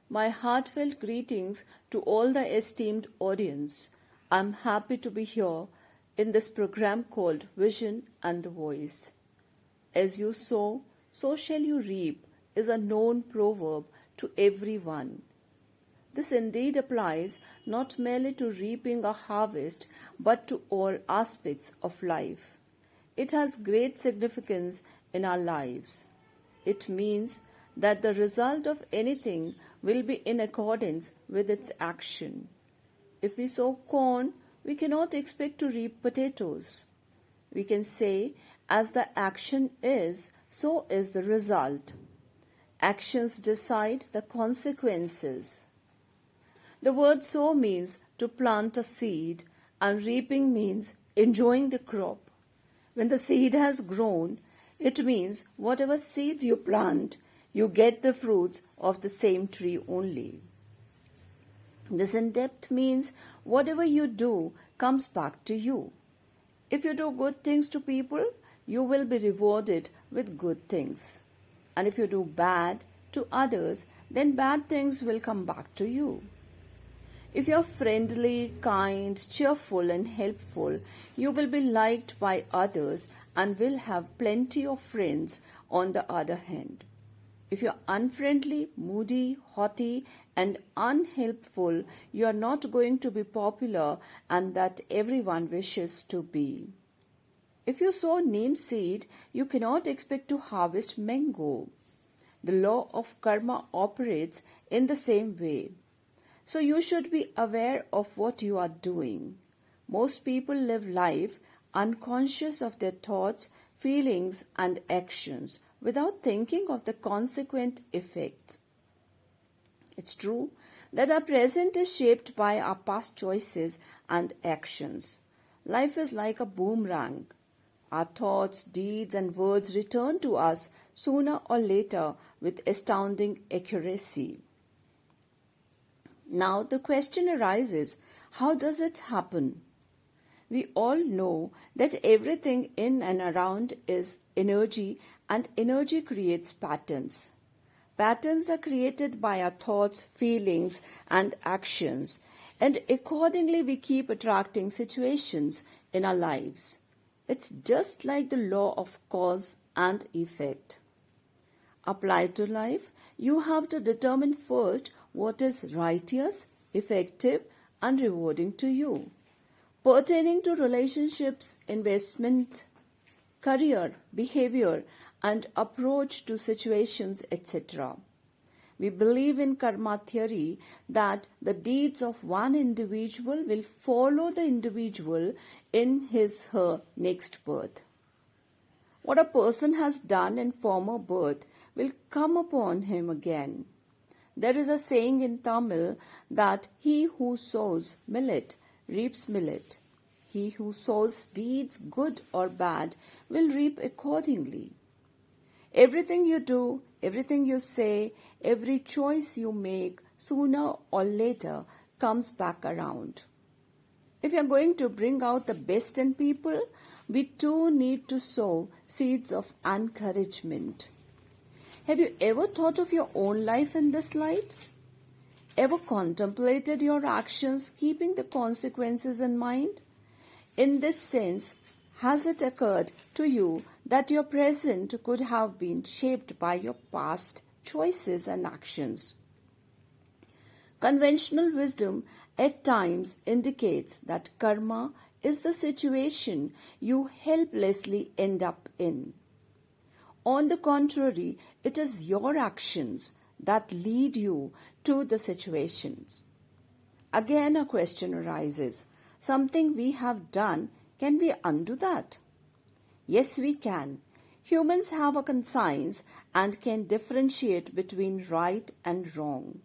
My heartfelt greetings to all the esteemed audience. I'm happy to be here in this program called Vision and the Voice. As you sow, so shall you reap is a known proverb to everyone. This indeed applies not merely to reaping a harvest but to all aspects of life. It has great significance in our lives. It means that the result of anything will be in accordance with its action. If we sow corn, we cannot expect to reap potatoes. We can say, as the action is, so is the result. Actions decide the consequences. The word sow means to plant a seed, and reaping means enjoying the crop. When the seed has grown, it means whatever seed you plant, you get the fruits of the same tree only. This in depth means whatever you do comes back to you. If you do good things to people, you will be rewarded with good things. And if you do bad to others, then bad things will come back to you. If you are friendly, kind, cheerful and helpful, you will be liked by others and will have plenty of friends on the other hand. If you are unfriendly, moody, haughty and unhelpful, you are not going to be popular and that everyone wishes to be. If you sow neem seed, you cannot expect to harvest mango. The law of karma operates in the same way. So you should be aware of what you are doing. Most people live life unconscious of their thoughts, feelings and actions without thinking of the consequent effect. It's true that our present is shaped by our past choices and actions. Life is like a boomerang. Our thoughts, deeds and words return to us sooner or later with astounding accuracy. Now the question arises, how does it happen? We all know that everything in and around is energy and energy creates patterns. Patterns are created by our thoughts, feelings and actions, and accordingly we keep attracting situations in our lives. It's just like the law of cause and effect. Applied to life, you have to determine first what is righteous, effective and rewarding to you. Pertaining to relationships, investment, career, behavior and approach to situations, etc. We believe in karma theory that the deeds of one individual will follow the individual in his/her next birth. What a person has done in former birth will come upon him again. There is a saying in Tamil that he who sows millet reaps millet. He who sows deeds good or bad will reap accordingly. Everything you do, everything you say, every choice you make, sooner or later comes back around. If you are going to bring out the best in people, we too need to sow seeds of encouragement. Have you ever thought of your own life in this light? Ever contemplated your actions keeping the consequences in mind? In this sense, has it occurred to you that your present could have been shaped by your past choices and actions? Conventional wisdom at times indicates that karma is the situation you helplessly end up in. On the contrary, it is your actions that lead you to the situations. Again, a question arises. Something we have done, can we undo that? Yes, we can. Humans have a conscience and can differentiate between right and wrong.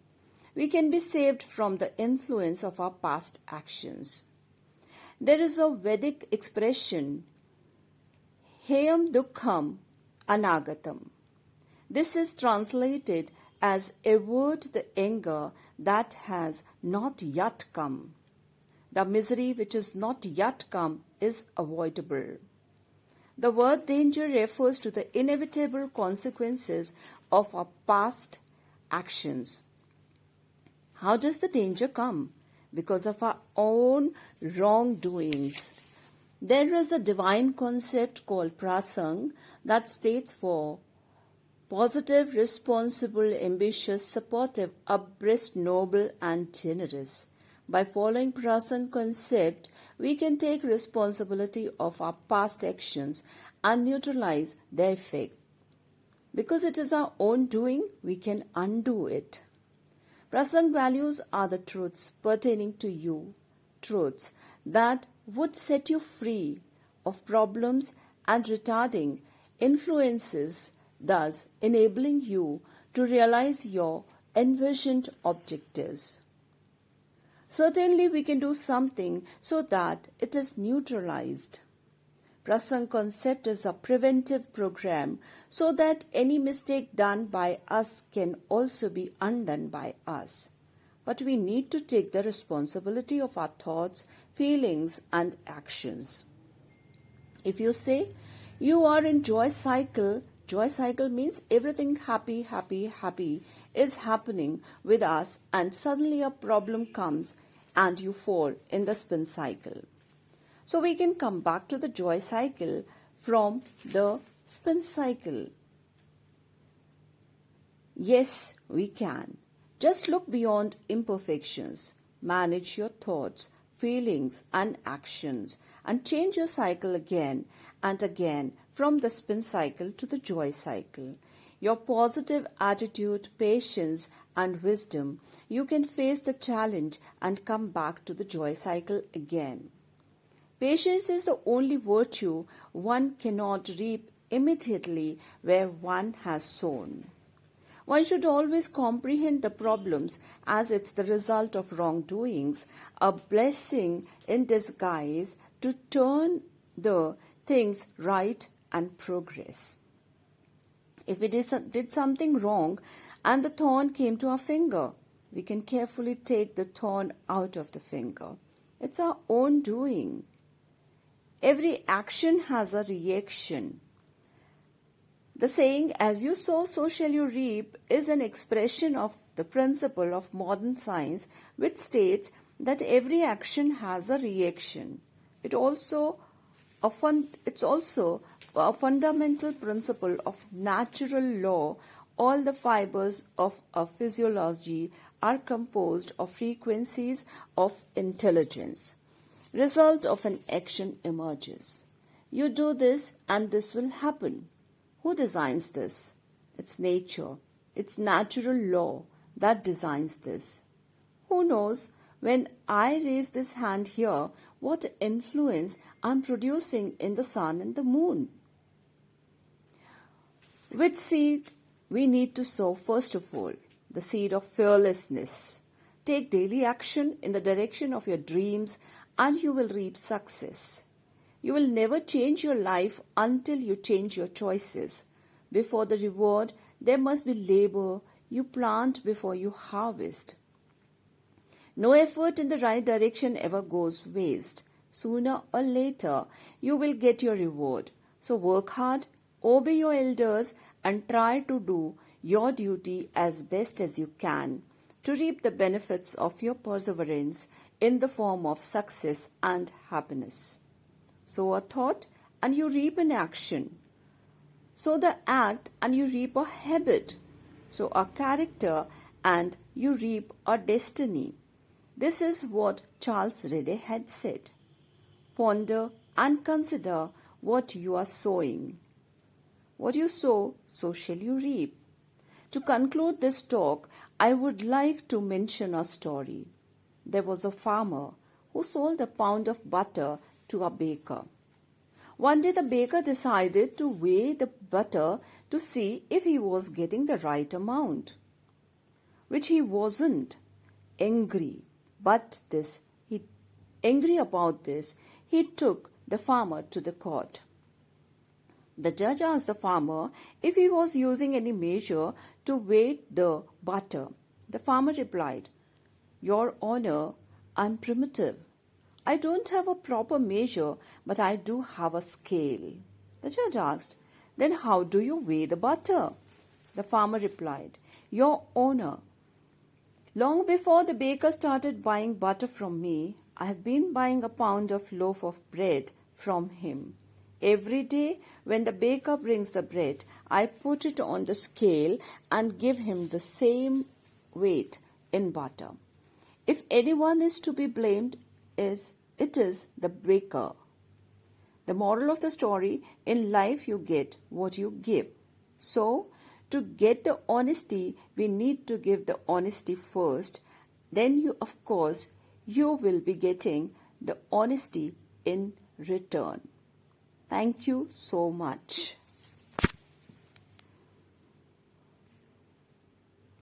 We can be saved from the influence of our past actions. There is a Vedic expression, Heyam Dukkham Anagatam. This is translated as avoid the anger that has not yet come. The misery which is not yet come is avoidable. The word danger refers to the inevitable consequences of our past actions. How does the danger come? Because of our own wrongdoings. There is a divine concept called prasang that states for positive, responsible, ambitious, supportive, abreast, noble, and generous. By following prasang concept, we can take responsibility of our past actions and neutralize their effect. Because it is our own doing, we can undo it. Prasang values are the truths pertaining to you, truths that would set you free of problems and retarding influences, thus enabling you to realize your envisioned objectives. Certainly, we can do something so that it is neutralized. Prasang concept is a preventive program so that any mistake done by us can also be undone by us. But we need to take the responsibility of our thoughts, feelings, and actions. If you say you are in joy cycle means everything happy, happy, happy is happening with us, and suddenly a problem comes and you fall in the spin cycle. So we can come back to the joy cycle from the spin cycle. Yes, we can. Just look beyond imperfections. Manage your thoughts, feelings, and actions, and change your cycle again and again from the spin cycle to the joy cycle. Your positive attitude, patience, and wisdom, you can face the challenge and come back to the joy cycle again. Patience is the only virtue one cannot reap immediately where one has sown. One should always comprehend the problems as it's the result of wrongdoings, a blessing in disguise to turn the things right and progress. If we did something wrong and the thorn came to our finger, we can carefully take the thorn out of the finger. It's our own doing. Every action has a reaction. The saying, as you sow, so shall you reap, is an expression of the principle of modern science, which states that every action has a reaction. It's also a fundamental principle of natural law. All the fibers of a physiology are composed of frequencies of intelligence. Result of an action emerges. You do this and this will happen. Who designs this? It's nature. It's natural law that designs this. Who knows, when I raise this hand here, what influence I'm producing in the sun and the moon? Which seed we need to sow first of all? The seed of fearlessness. Take daily action in the direction of your dreams and you will reap success. You will never change your life until you change your choices. Before the reward, there must be labor. You plant before you harvest. No effort in the right direction ever goes waste. Sooner or later, you will get your reward. So work hard, obey your elders, and try to do your duty as best as you can to reap the benefits of your perseverance in the form of success and happiness. Sow a thought and you reap an action. Sow the act and you reap a habit. Sow a character and you reap a destiny. This is what Charles Ridley had said. Ponder and consider what you are sowing. What you sow, so shall you reap. To conclude this talk, I would like to mention a story. There was a farmer who sold a pound of butter to a baker. One day the baker decided to weigh the butter to see if he was getting the right amount, which he wasn't. Angry about this, he took the farmer to the court. The judge asked the farmer if he was using any measure to weigh the butter. The farmer replied, "Your Honor, I'm primitive. I don't have a proper measure, but I do have a scale." The judge asked, "Then how do you weigh the butter?" The farmer replied, "Your Honor, Long before the baker started buying butter from me, I have been buying a pound of loaf of bread from him. Every day when the baker brings the bread, I put it on the scale and give him the same weight in butter. If anyone is to be blamed, it is the baker. The moral of the story: in life you get what you give. So, to get the honesty, we need to give the honesty first. Then you will be getting the honesty in return. Thank you so much.